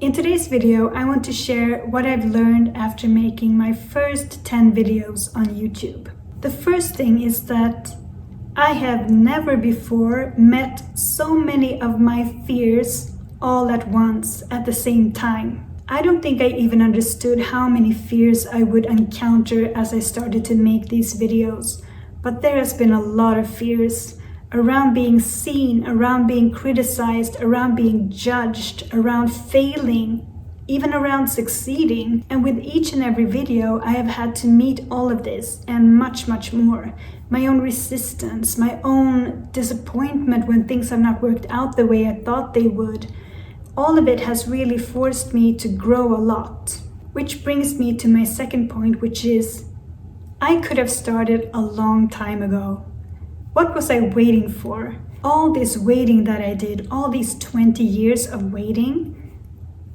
In today's video, I want to share what I've learned after making my first 10 videos on YouTube. The first thing is that I have never before met so many of my fears all at once at the same time. I don't think I even understood how many fears I would encounter as I started to make these videos, but there has been a lot of fears around being seen, around being criticized, around being judged, around failing, even around succeeding. And with each and every video, I have had to meet all of this and much, much more. My own resistance, my own disappointment when things have not worked out the way I thought they would. All of it has really forced me to grow a lot. Which brings me to my second point, which is I could have started a long time ago. What was I waiting for? All this waiting that I did, all these 20 years of waiting,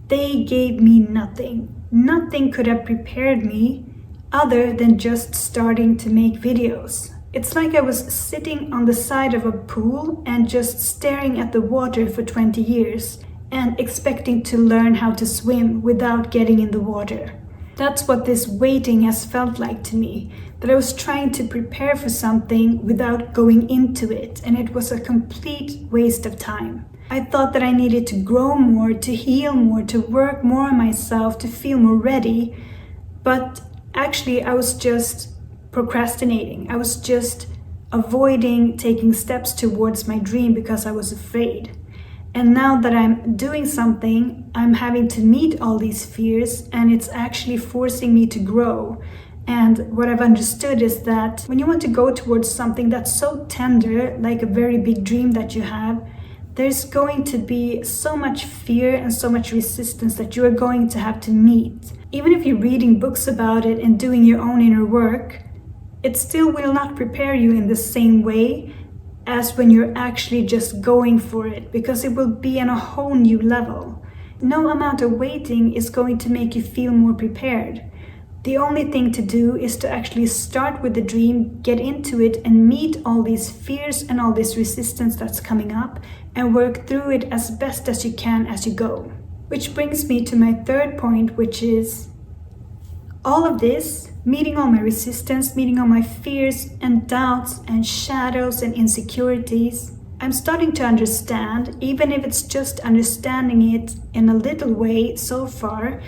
they gave me nothing. Nothing could have prepared me other than just starting to make videos. It's like I was sitting on the side of a pool and just staring at the water for 20 years and expecting to learn how to swim without getting in the water. That's what this waiting has felt like to me, that I was trying to prepare for something without going into it, and it was a complete waste of time. I thought that I needed to grow more, to heal more, to work more on myself, to feel more ready, but actually I was just procrastinating. I was just avoiding taking steps towards my dream because I was afraid. And now that I'm doing something, I'm having to meet all these fears, and it's actually forcing me to grow. And what I've understood is that when you want to go towards something that's so tender, like a very big dream that you have, there's going to be so much fear and so much resistance that you are going to have to meet. Even if you're reading books about it and doing your own inner work, it still will not prepare you in the same way as when you're actually just going for it, because it will be on a whole new level. No amount of waiting is going to make you feel more prepared. The only thing to do is to actually start with the dream, get into it, and meet all these fears and all this resistance that's coming up, and work through it as best as you can as you go. Which brings me to my third point, which is all of this, meeting all my resistance, meeting all my fears and doubts and shadows and insecurities, I'm starting to understand, even if it's just understanding it in a little way so far,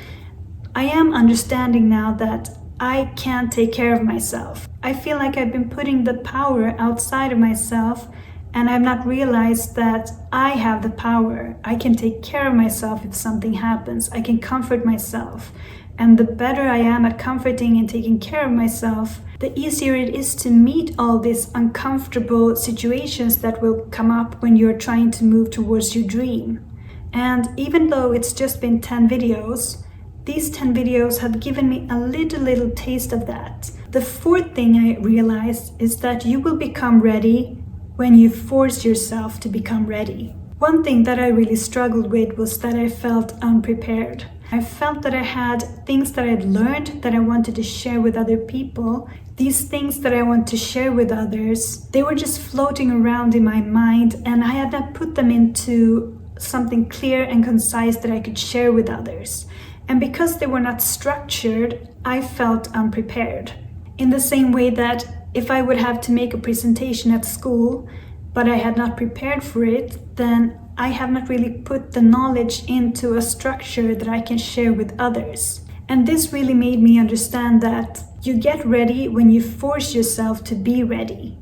I am understanding now that I can't take care of myself. I feel like I've been putting the power outside of myself, and I've not realized that I have the power. I can take care of myself if something happens. I can comfort myself. And the better I am at comforting and taking care of myself, the easier it is to meet all these uncomfortable situations that will come up when you're trying to move towards your dream. And even though it's just been 10 videos, these 10 videos have given me a little taste of that. The fourth thing I realized is that you will become ready when you force yourself to become ready. One thing that I really struggled with was that I felt unprepared. I felt that I had things that I'd learned that I wanted to share with other people. These things that I want to share with others, they were just floating around in my mind, and I had not put them into something clear and concise that I could share with others. And because they were not structured, I felt unprepared. In the same way that if I would have to make a presentation at school, but I had not prepared for it, then I have not really put the knowledge into a structure that I can share with others. And this really made me understand that you get ready when you force yourself to be ready.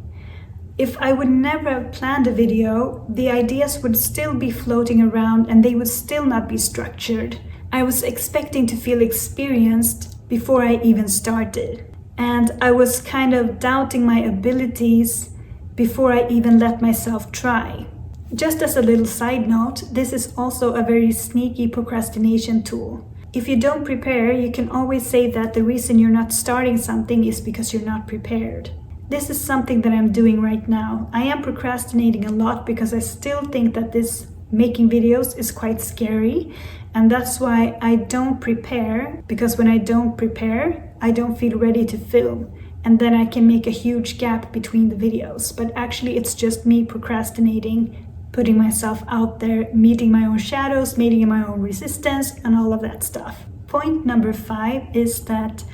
If I would never have planned a video, the ideas would still be floating around and they would still not be structured. I was expecting to feel experienced before I even started. And I was kind of doubting my abilities before I even let myself try. Just as a little side note, this is also a very sneaky procrastination tool. If you don't prepare, you can always say that the reason you're not starting something is because you're not prepared. This is something that I'm doing right now. I am procrastinating a lot because I still think that this making videos is quite scary, and that's why I don't prepare, because when I don't prepare, I don't feel ready to film. And then I can make a huge gap between the videos. But actually it's just me procrastinating putting myself out there, meeting my own shadows, meeting my own resistance, and all of that stuff. Point number 5 is that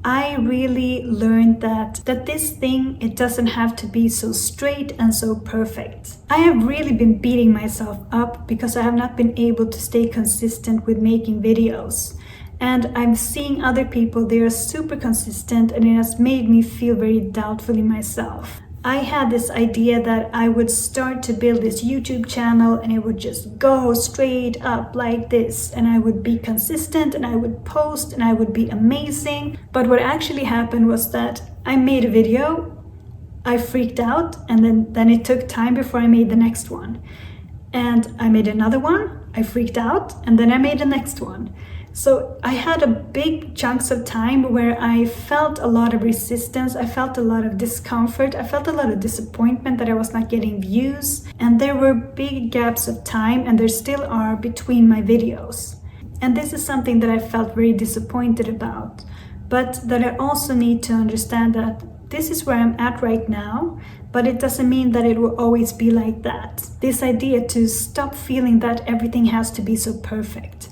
I really learned that this thing, it doesn't have to be so straight and so perfect. I have really been beating myself up because I have not been able to stay consistent with making videos. And I'm seeing other people, they are super consistent, and it has made me feel very doubtful in myself. I had this idea that I would start to build this YouTube channel and it would just go straight up like this, and I would be consistent and I would post and I would be amazing. But what actually happened was that I made a video, I freaked out, and then it took time before I made the next one. And I made another one, I freaked out, and then I made the next one. So I had a big chunks of time where I felt a lot of resistance, I felt a lot of discomfort, I felt a lot of disappointment that I was not getting views, and there were big gaps of time, and there still are, between my videos. And this is something that I felt very disappointed about, but that I also need to understand that this is where I'm at right now, but it doesn't mean that it will always be like that. This idea to stop feeling that everything has to be so perfect.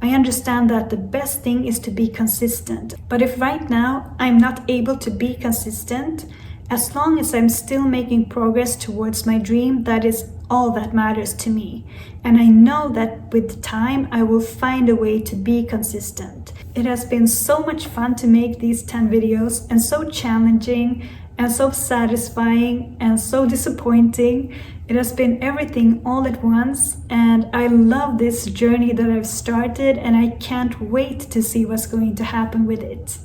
I understand that the best thing is to be consistent, but if right now I'm not able to be consistent, as long as I'm still making progress towards my dream, that is all that matters to me. And I know that with time I will find a way to be consistent. It has been so much fun to make these 10 videos, and so challenging and so satisfying and so disappointing. It has been everything all at once, and I love this journey that I've started, and I can't wait to see what's going to happen with it.